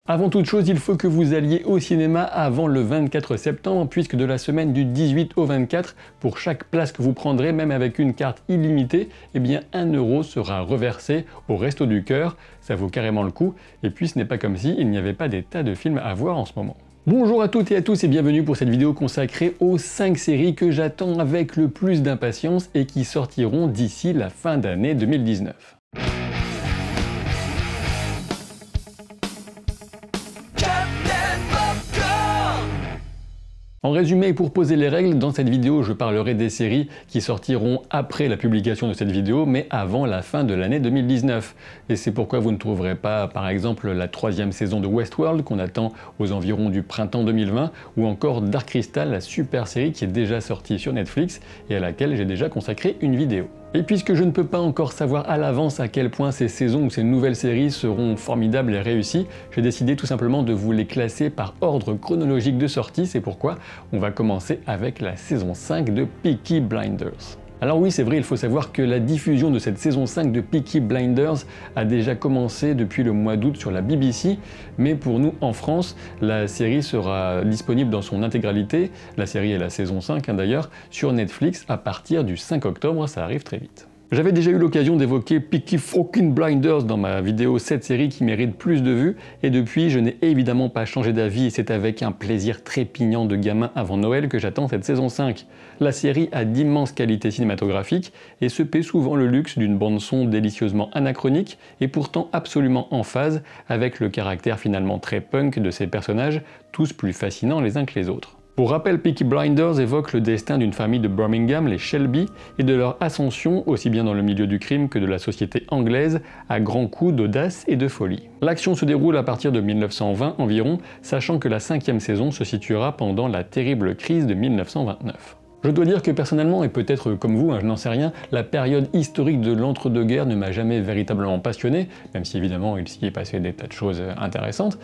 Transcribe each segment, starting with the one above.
Avant toute chose, il faut que vous alliez au cinéma avant le 24 septembre, puisque de la semaine du 18 au 24, pour chaque place que vous prendrez, même avec une carte illimitée, eh bien 1 € sera reversé au Resto du Cœur. Ça vaut carrément le coup, et puis ce n'est pas comme si il n'y avait pas des tas de films à voir en ce moment. Bonjour à toutes et à tous et bienvenue pour cette vidéo consacrée aux 5 séries que j'attends avec le plus d'impatience et qui sortiront d'ici la fin d'année 2019. En résumé et pour poser les règles, dans cette vidéo je parlerai des séries qui sortiront après la publication de cette vidéo mais avant la fin de l'année 2019. Et c'est pourquoi vous ne trouverez pas par exemple la 3e saison de Westworld qu'on attend aux environs du printemps 2020 ou encore Dark Crystal, la super série qui est déjà sortie sur Netflix et à laquelle j'ai déjà consacré une vidéo. Et puisque je ne peux pas encore savoir à l'avance à quel point ces saisons ou ces nouvelles séries seront formidables et réussies, j'ai décidé tout simplement de vous les classer par ordre chronologique de sortie, c'est pourquoi on va commencer avec la saison 5 de Peaky Blinders. Alors oui, c'est vrai, il faut savoir que la diffusion de cette saison 5 de Peaky Blinders a déjà commencé depuis le mois d'août sur la BBC, mais pour nous en France, la série sera disponible dans son intégralité, la série est la saison 5 d'ailleurs, sur Netflix à partir du 5 octobre, ça arrive très vite. J'avais déjà eu l'occasion d'évoquer Peaky fucking Blinders dans ma vidéo 7 séries qui mérite plus de vues, et depuis je n'ai évidemment pas changé d'avis et c'est avec un plaisir trépignant de gamin avant Noël que j'attends cette saison 5. La série a d'immenses qualités cinématographiques et se paie souvent le luxe d'une bande-son délicieusement anachronique et pourtant absolument en phase avec le caractère finalement très punk de ses personnages, tous plus fascinants les uns que les autres. Pour rappel, Peaky Blinders évoque le destin d'une famille de Birmingham, les Shelby, et de leur ascension, aussi bien dans le milieu du crime que de la société anglaise, à grands coups d'audace et de folie. L'action se déroule à partir de 1920 environ, sachant que la 5e saison se situera pendant la terrible crise de 1929. Je dois dire que personnellement, et peut-être comme vous, je n'en sais rien, la période historique de l'entre-deux-guerres ne m'a jamais véritablement passionné, même si évidemment il s'y est passé des tas de choses intéressantes,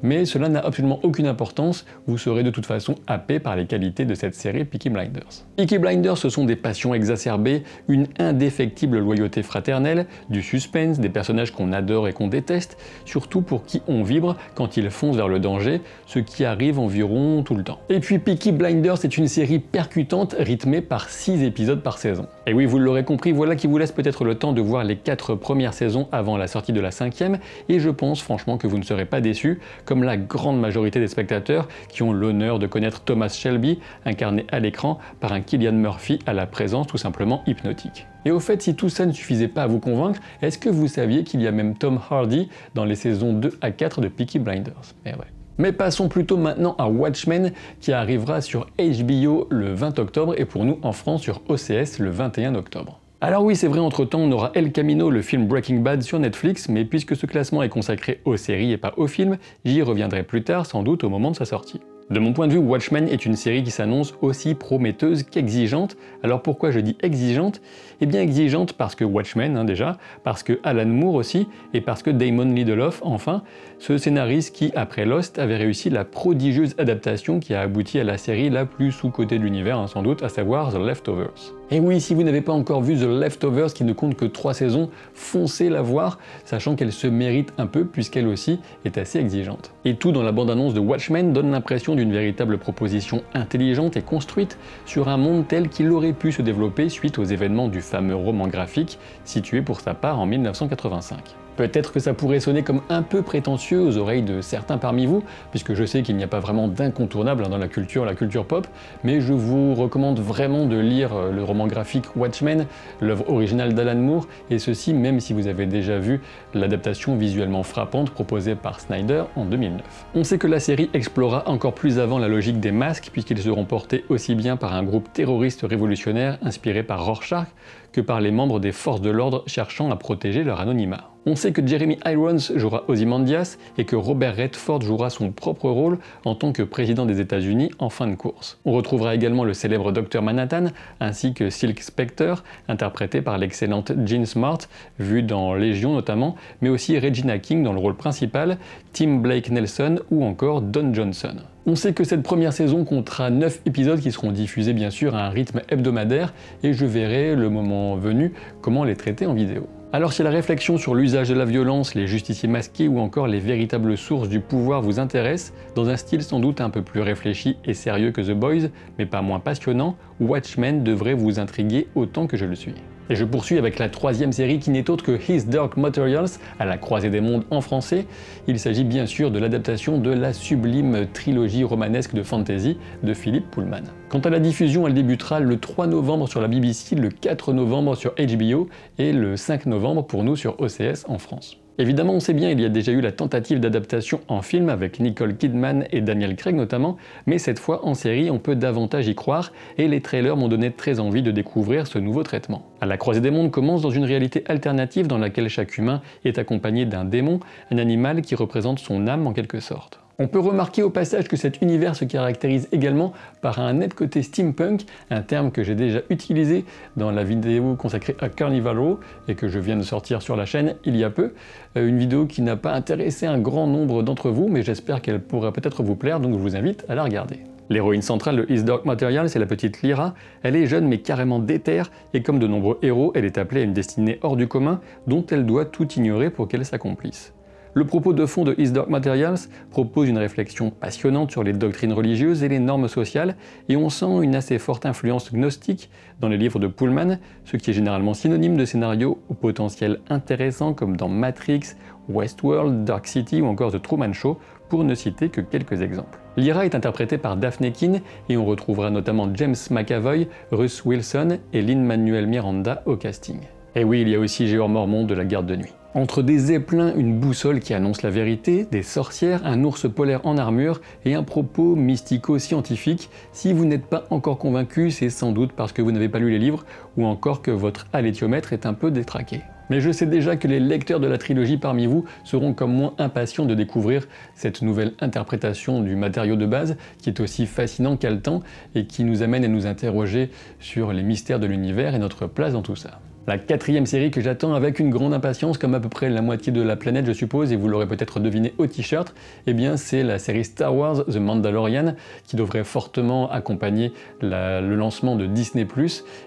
mais cela n'a absolument aucune importance, vous serez de toute façon happé par les qualités de cette série Peaky Blinders. Peaky Blinders, ce sont des passions exacerbées, une indéfectible loyauté fraternelle, du suspense, des personnages qu'on adore et qu'on déteste, surtout pour qui on vibre quand ils foncent vers le danger, ce qui arrive environ tout le temps. Et puis Peaky Blinders est une série percutante rythmé par 6 épisodes par saison. Et oui, vous l'aurez compris, voilà qui vous laisse peut-être le temps de voir les 4 premières saisons avant la sortie de la 5e, et je pense franchement que vous ne serez pas déçus, comme la grande majorité des spectateurs qui ont l'honneur de connaître Thomas Shelby, incarné à l'écran par un Cillian Murphy à la présence tout simplement hypnotique. Et au fait, si tout ça ne suffisait pas à vous convaincre, est-ce que vous saviez qu'il y a même Tom Hardy dans les saisons 2 à 4 de Peaky Blinders? Eh ouais. Mais passons plutôt maintenant à Watchmen qui arrivera sur HBO le 20 octobre et pour nous en France sur OCS le 21 octobre. Alors oui, c'est vrai, entre-temps, on aura El Camino, le film Breaking Bad sur Netflix, mais puisque ce classement est consacré aux séries et pas aux films, j'y reviendrai plus tard, sans doute au moment de sa sortie. De mon point de vue, Watchmen est une série qui s'annonce aussi prometteuse qu'exigeante. Alors pourquoi je dis exigeante? Eh bien exigeante parce que Watchmen déjà, parce que Alan Moore aussi, et parce que Damon Lindelof enfin, ce scénariste qui, après Lost, avait réussi la prodigieuse adaptation qui a abouti à la série la plus sous-cotée de l'univers, sans doute, à savoir The Leftovers. Et oui, si vous n'avez pas encore vu The Leftovers qui ne compte que 3 saisons, foncez la voir, sachant qu'elle se mérite un peu puisqu'elle aussi est assez exigeante. Et tout dans la bande-annonce de Watchmen donne l'impression d'une véritable proposition intelligente et construite sur un monde tel qu'il aurait pu se développer suite aux événements du fameux roman graphique situé pour sa part en 1985. Peut-être que ça pourrait sonner comme un peu prétentieux aux oreilles de certains parmi vous, puisque je sais qu'il n'y a pas vraiment d'incontournable dans la culture pop, mais je vous recommande vraiment de lire le roman graphique Watchmen, l'œuvre originale d'Alan Moore, et ceci même si vous avez déjà vu l'adaptation visuellement frappante proposée par Snyder en 2009. On sait que la série explorera encore plus avant la logique des masques, puisqu'ils seront portés aussi bien par un groupe terroriste révolutionnaire inspiré par Rorschach, que par les membres des forces de l'ordre cherchant à protéger leur anonymat. On sait que Jeremy Irons jouera Ozymandias et que Robert Redford jouera son propre rôle en tant que président des États-Unis en fin de course. On retrouvera également le célèbre Dr Manhattan ainsi que Silk Spectre, interprété par l'excellente Jean Smart, vue dans Légion notamment, mais aussi Regina King dans le rôle principal, Tim Blake Nelson ou encore Don Johnson. On sait que cette première saison comptera 9 épisodes qui seront diffusés bien sûr à un rythme hebdomadaire et je verrai le moment venu comment les traiter en vidéo. Alors si la réflexion sur l'usage de la violence, les justiciers masqués ou encore les véritables sources du pouvoir vous intéresse, dans un style sans doute un peu plus réfléchi et sérieux que The Boys, mais pas moins passionnant, Watchmen devrait vous intriguer autant que je le suis. Et je poursuis avec la troisième série qui n'est autre que His Dark Materials, à la croisée des mondes en français. Il s'agit bien sûr de l'adaptation de la sublime trilogie romanesque de fantasy de Philip Pullman. Quant à la diffusion, elle débutera le 3 novembre sur la BBC, le 4 novembre sur HBO et le 5 novembre pour nous sur OCS en France. Évidemment, on sait bien, il y a déjà eu la tentative d'adaptation en film avec Nicole Kidman et Daniel Craig notamment, mais cette fois en série, on peut davantage y croire et les trailers m'ont donné très envie de découvrir ce nouveau traitement. À la croisée des mondes commence dans une réalité alternative dans laquelle chaque humain est accompagné d'un démon, un animal qui représente son âme en quelque sorte. On peut remarquer au passage que cet univers se caractérise également par un net côté steampunk, un terme que j'ai déjà utilisé dans la vidéo consacrée à Carnival Row et que je viens de sortir sur la chaîne il y a peu. Une vidéo qui n'a pas intéressé un grand nombre d'entre vous, mais j'espère qu'elle pourra peut-être vous plaire, donc je vous invite à la regarder. L'héroïne centrale de His Dark Materials, c'est la petite Lyra. Elle est jeune mais carrément déterre, et comme de nombreux héros, elle est appelée à une destinée hors du commun, dont elle doit tout ignorer pour qu'elle s'accomplisse. Le propos de fond de His Dark Materials propose une réflexion passionnante sur les doctrines religieuses et les normes sociales, et on sent une assez forte influence gnostique dans les livres de Pullman, ce qui est généralement synonyme de scénarios au potentiel intéressant comme dans Matrix, Westworld, Dark City ou encore The Truman Show, pour ne citer que quelques exemples. Lyra est interprétée par Daphne Keane et on retrouvera notamment James McAvoy, Russ Wilson et Lin-Manuel Miranda au casting. Et oui, il y a aussi Géor Mormont de la Garde de Nuit. Entre des zeppelins, une boussole qui annonce la vérité, des sorcières, un ours polaire en armure et un propos mystico-scientifique, si vous n'êtes pas encore convaincu, c'est sans doute parce que vous n'avez pas lu les livres ou encore que votre alléthiomètre est un peu détraqué. Mais je sais déjà que les lecteurs de la trilogie parmi vous seront comme moi impatients de découvrir cette nouvelle interprétation du matériau de base qui est aussi fascinant qu'haletant et qui nous amène à nous interroger sur les mystères de l'univers et notre place dans tout ça. La quatrième série que j'attends avec une grande impatience, comme à peu près la moitié de la planète je suppose, et vous l'aurez peut-être deviné au t-shirt, eh bien c'est la série Star Wars The Mandalorian, qui devrait fortement accompagner le lancement de Disney+,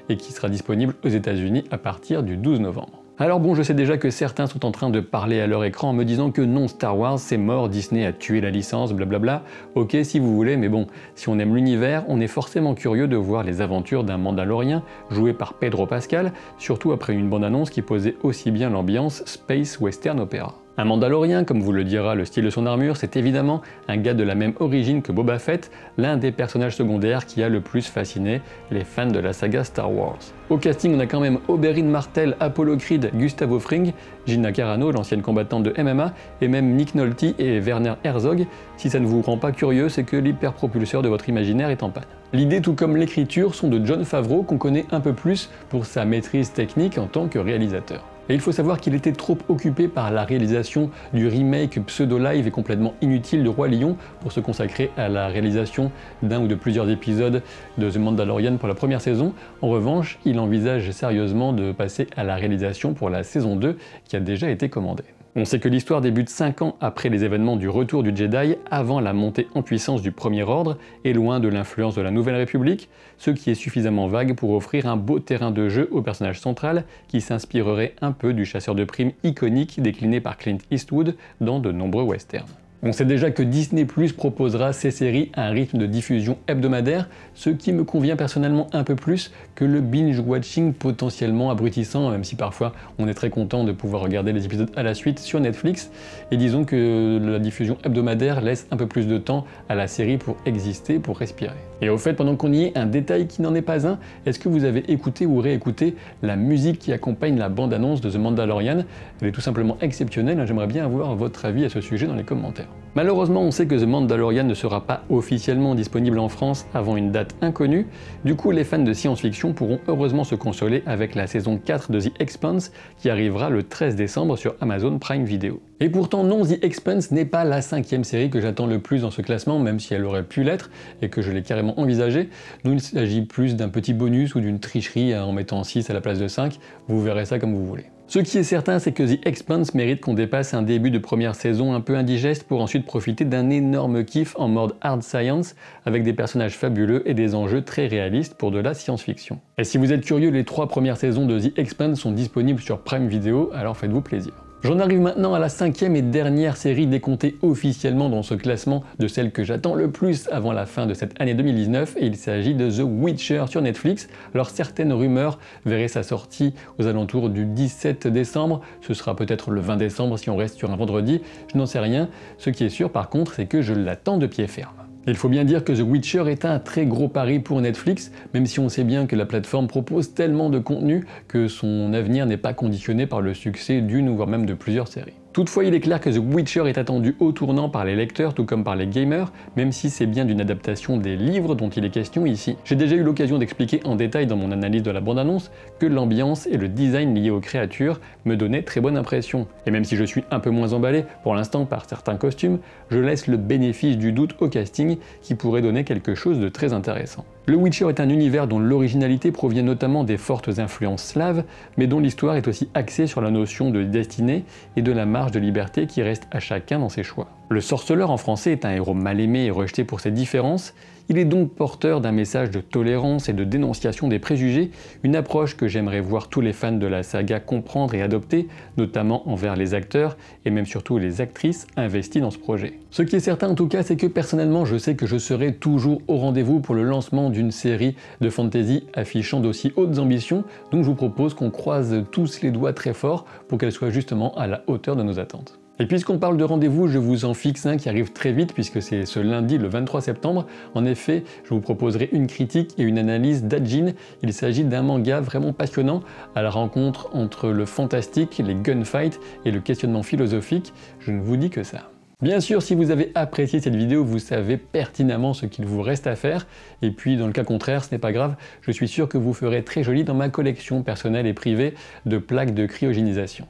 et qui sera disponible aux États-Unis à partir du 12 novembre. Alors bon, je sais déjà que certains sont en train de parler à leur écran en me disant que non, Star Wars c'est mort, Disney a tué la licence, blablabla. Ok si vous voulez, mais bon, si on aime l'univers, on est forcément curieux de voir les aventures d'un Mandalorien joué par Pedro Pascal, surtout après une bande-annonce qui posait aussi bien l'ambiance Space Western Opera. Un Mandalorien, comme vous le dira le style de son armure, c'est évidemment un gars de la même origine que Boba Fett, l'un des personnages secondaires qui a le plus fasciné les fans de la saga Star Wars. Au casting, on a quand même Oberyn Martell, Apollo Creed, Gustavo Fring, Gina Carano, l'ancienne combattante de MMA, et même Nick Nolte et Werner Herzog. Si ça ne vous rend pas curieux, c'est que l'hyperpropulseur de votre imaginaire est en panne. L'idée tout comme l'écriture sont de Jon Favreau, qu'on connaît un peu plus pour sa maîtrise technique en tant que réalisateur. Et il faut savoir qu'il était trop occupé par la réalisation du remake pseudo-live et complètement inutile de Roi Lion pour se consacrer à la réalisation d'un ou de plusieurs épisodes de The Mandalorian pour la première saison. En revanche, il envisage sérieusement de passer à la réalisation pour la saison 2 qui a déjà été commandée. On sait que l'histoire débute 5 ans après les événements du retour du Jedi, avant la montée en puissance du Premier Ordre et loin de l'influence de la Nouvelle République, ce qui est suffisamment vague pour offrir un beau terrain de jeu au personnage central qui s'inspirerait un peu du chasseur de primes iconique décliné par Clint Eastwood dans de nombreux westerns. On sait déjà que Disney+ proposera ces séries à un rythme de diffusion hebdomadaire, ce qui me convient personnellement un peu plus que le binge-watching potentiellement abrutissant, même si parfois on est très content de pouvoir regarder les épisodes à la suite sur Netflix. Et disons que la diffusion hebdomadaire laisse un peu plus de temps à la série pour exister, pour respirer. Et au fait, pendant qu'on y est, un détail qui n'en est pas un, est-ce que vous avez écouté ou réécouté la musique qui accompagne la bande-annonce de The Mandalorian? Elle est tout simplement exceptionnelle, j'aimerais bien avoir votre avis à ce sujet dans les commentaires. Malheureusement, on sait que The Mandalorian ne sera pas officiellement disponible en France avant une date inconnue, du coup les fans de science-fiction pourront heureusement se consoler avec la saison 4 de The Expanse qui arrivera le 13 décembre sur Amazon Prime Video. Et pourtant non, The Expanse n'est pas la 5e série que j'attends le plus dans ce classement, même si elle aurait pu l'être et que je l'ai carrément envisagé. Non, il s'agit plus d'un petit bonus ou d'une tricherie en mettant 6 à la place de 5, vous verrez ça comme vous voulez. Ce qui est certain, c'est que The Expanse mérite qu'on dépasse un début de première saison un peu indigeste pour ensuite profiter d'un énorme kiff en mode hard science avec des personnages fabuleux et des enjeux très réalistes pour de la science-fiction. Et si vous êtes curieux, les 3 premières saisons de The Expanse sont disponibles sur Prime Video, alors faites-vous plaisir. J'en arrive maintenant à la 5e et dernière série décomptée officiellement dans ce classement de celle que j'attends le plus avant la fin de cette année 2019 et il s'agit de The Witcher sur Netflix. Alors certaines rumeurs verraient sa sortie aux alentours du 17 décembre, ce sera peut-être le 20 décembre si on reste sur un vendredi, je n'en sais rien. Ce qui est sûr par contre, c'est que je l'attends de pied ferme. Il faut bien dire que The Witcher est un très gros pari pour Netflix, même si on sait bien que la plateforme propose tellement de contenu que son avenir n'est pas conditionné par le succès d'une ou voire même de plusieurs séries. Toutefois, il est clair que The Witcher est attendu au tournant par les lecteurs tout comme par les gamers, même si c'est bien d'une adaptation des livres dont il est question ici. J'ai déjà eu l'occasion d'expliquer en détail dans mon analyse de la bande-annonce que l'ambiance et le design liés aux créatures me donnaient très bonne impression. Et même si je suis un peu moins emballé pour l'instant par certains costumes, je laisse le bénéfice du doute au casting qui pourrait donner quelque chose de très intéressant. Le Witcher est un univers dont l'originalité provient notamment des fortes influences slaves, mais dont l'histoire est aussi axée sur la notion de destinée et de la marge de liberté qui reste à chacun dans ses choix. Le sorceleur en français est un héros mal aimé et rejeté pour ses différences. Il est donc porteur d'un message de tolérance et de dénonciation des préjugés, une approche que j'aimerais voir tous les fans de la saga comprendre et adopter, notamment envers les acteurs et même surtout les actrices investies dans ce projet. Ce qui est certain en tout cas, c'est que personnellement je sais que je serai toujours au rendez-vous pour le lancement d'une série de fantasy affichant d'aussi hautes ambitions, donc je vous propose qu'on croise tous les doigts très fort pour qu'elle soit justement à la hauteur de nos attentes. Et puisqu'on parle de rendez-vous, je vous en fixe un qui arrive très vite puisque c'est ce lundi le 23 septembre. En effet, je vous proposerai une critique et une analyse d'Ajin. Il s'agit d'un manga vraiment passionnant à la rencontre entre le fantastique, les gunfights et le questionnement philosophique. Je ne vous dis que ça. Bien sûr, si vous avez apprécié cette vidéo, vous savez pertinemment ce qu'il vous reste à faire. Et puis, dans le cas contraire, ce n'est pas grave, je suis sûr que vous ferez très joli dans ma collection personnelle et privée de plaques de cryogénisation.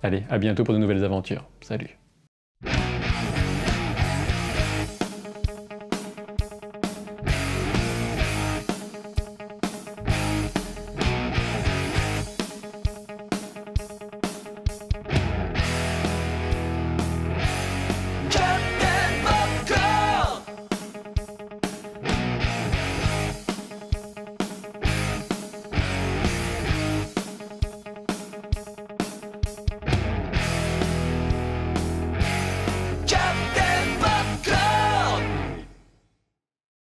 Allez, à bientôt pour de nouvelles aventures. Salut!